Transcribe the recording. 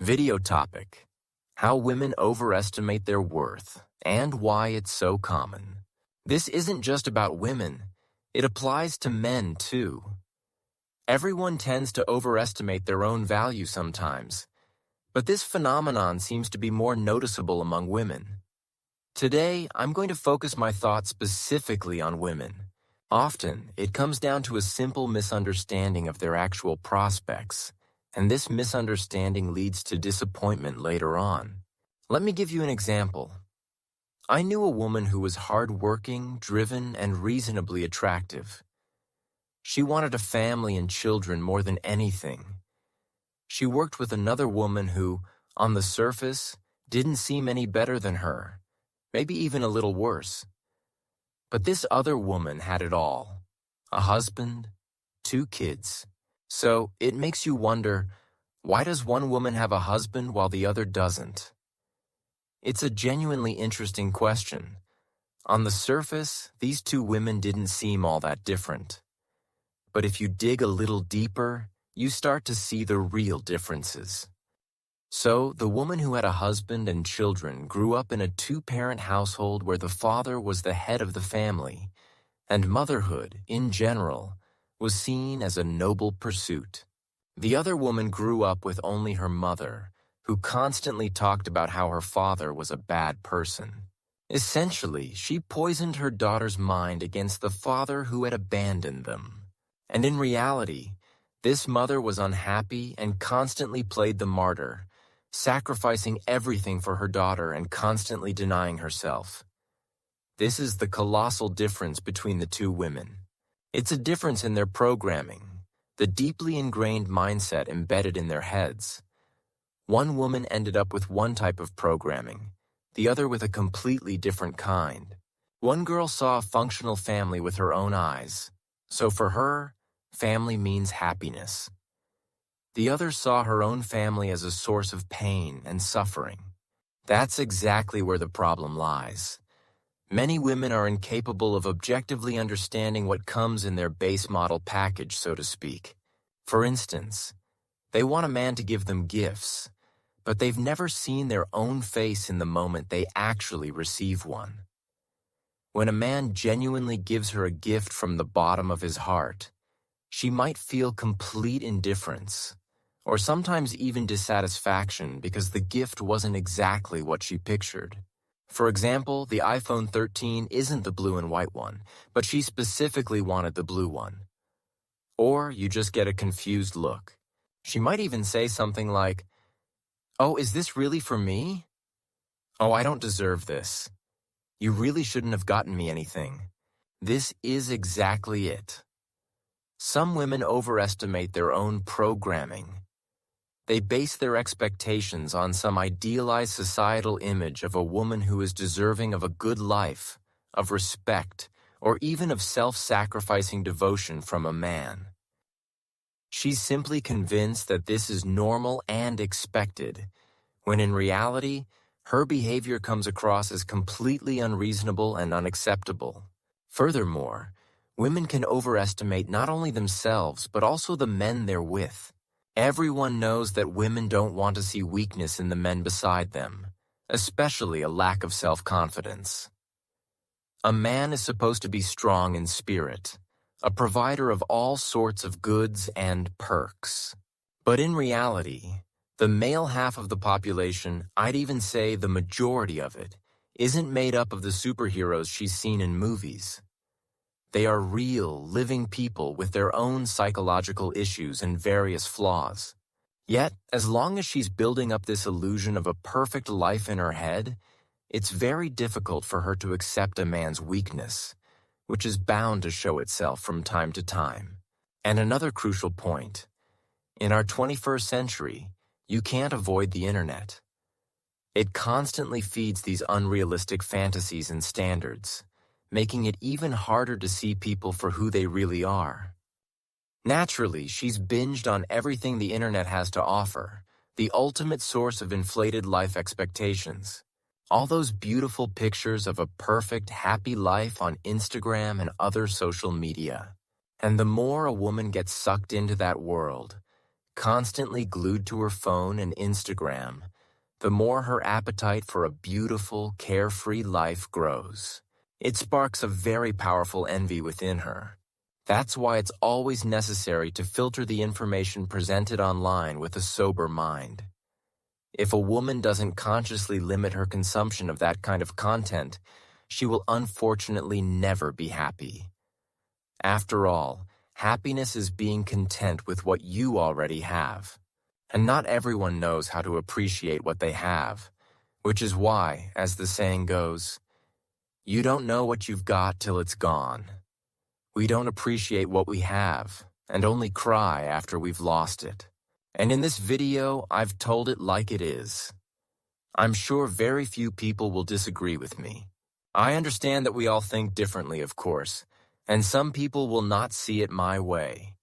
Video topic: How women overestimate their worth and why it's so common. This isn't just about women, it applies to men too. Everyone tends to overestimate their own value sometimes, but this phenomenon seems to be more noticeable among women. Today, I'm going to focus my thoughts specifically on women. Often, it comes down to a simple misunderstanding of their actual prospects, and this misunderstanding leads to disappointment later on. Let me give you an example. I knew a woman who was hardworking, driven, and reasonably attractive. She wanted a family and children more than anything. She worked with another woman who, on the surface, didn't seem any better than her, maybe even a little worse. But this other woman had it all: a husband, 2 kids. So it makes you wonder, why does one woman have a husband while the other doesn't? It's a genuinely interesting question. On the surface, these 2 women didn't seem all that different. But if you dig a little deeper, you start to see the real differences. So, the woman who had a husband and children grew up in a 2-parent household where the father was the head of the family, and motherhood, in general, was seen as a noble pursuit. The other woman grew up with only her mother, who constantly talked about how her father was a bad person. Essentially, she poisoned her daughter's mind against the father who had abandoned them. And in reality, this mother was unhappy and constantly played the martyr, sacrificing everything for her daughter and constantly denying herself. This is the colossal difference between the 2 women. It's a difference in their programming, the deeply ingrained mindset embedded in their heads. One woman ended up with one type of programming, the other with a completely different kind. One girl saw a functional family with her own eyes, so for her, family means happiness. The other saw her own family as a source of pain and suffering. That's exactly where the problem lies. Many women are incapable of objectively understanding what comes in their base model package, so to speak. For instance, they want a man to give them gifts, but they've never seen their own face in the moment they actually receive one. When a man genuinely gives her a gift from the bottom of his heart, she might feel complete indifference, or sometimes even dissatisfaction because the gift wasn't exactly what she pictured. For example, the iPhone 13 isn't the blue and white one, but she specifically wanted the blue one. Or you just get a confused look. She might even say something like, "Oh, is this really for me? Oh, I don't deserve this. You really shouldn't have gotten me anything." This is exactly it. Some women overestimate their own programming. They base their expectations on some idealized societal image of a woman who is deserving of a good life, of respect, or even of self-sacrificing devotion from a man. She's simply convinced that this is normal and expected, when in reality, her behavior comes across as completely unreasonable and unacceptable. Furthermore, women can overestimate not only themselves, but also the men they're with. Everyone knows that women don't want to see weakness in the men beside them, especially a lack of self-confidence. A man is supposed to be strong in spirit, a provider of all sorts of goods and perks. But in reality, the male half of the population, I'd even say the majority of it, isn't made up of the superheroes she's seen in movies. They are real, living people with their own psychological issues and various flaws. Yet, as long as she's building up this illusion of a perfect life in her head, it's very difficult for her to accept a man's weakness, which is bound to show itself from time to time. And another crucial point, in our 21st century, you can't avoid the internet. It constantly feeds these unrealistic fantasies and standards, making it even harder to see people for who they really are. Naturally, she's binged on everything the internet has to offer, the ultimate source of inflated life expectations. All those beautiful pictures of a perfect, happy life on Instagram and other social media. And the more a woman gets sucked into that world, constantly glued to her phone and Instagram, the more her appetite for a beautiful, carefree life grows. It sparks a very powerful envy within her. That's why it's always necessary to filter the information presented online with a sober mind. If a woman doesn't consciously limit her consumption of that kind of content, she will unfortunately never be happy. After all, happiness is being content with what you already have. And not everyone knows how to appreciate what they have, which is why, as the saying goes, you don't know what you've got till it's gone. We don't appreciate what we have, and only cry after we've lost it. And in this video, I've told it like it is. I'm sure very few people will disagree with me. I understand that we all think differently, of course, and some people will not see it my way.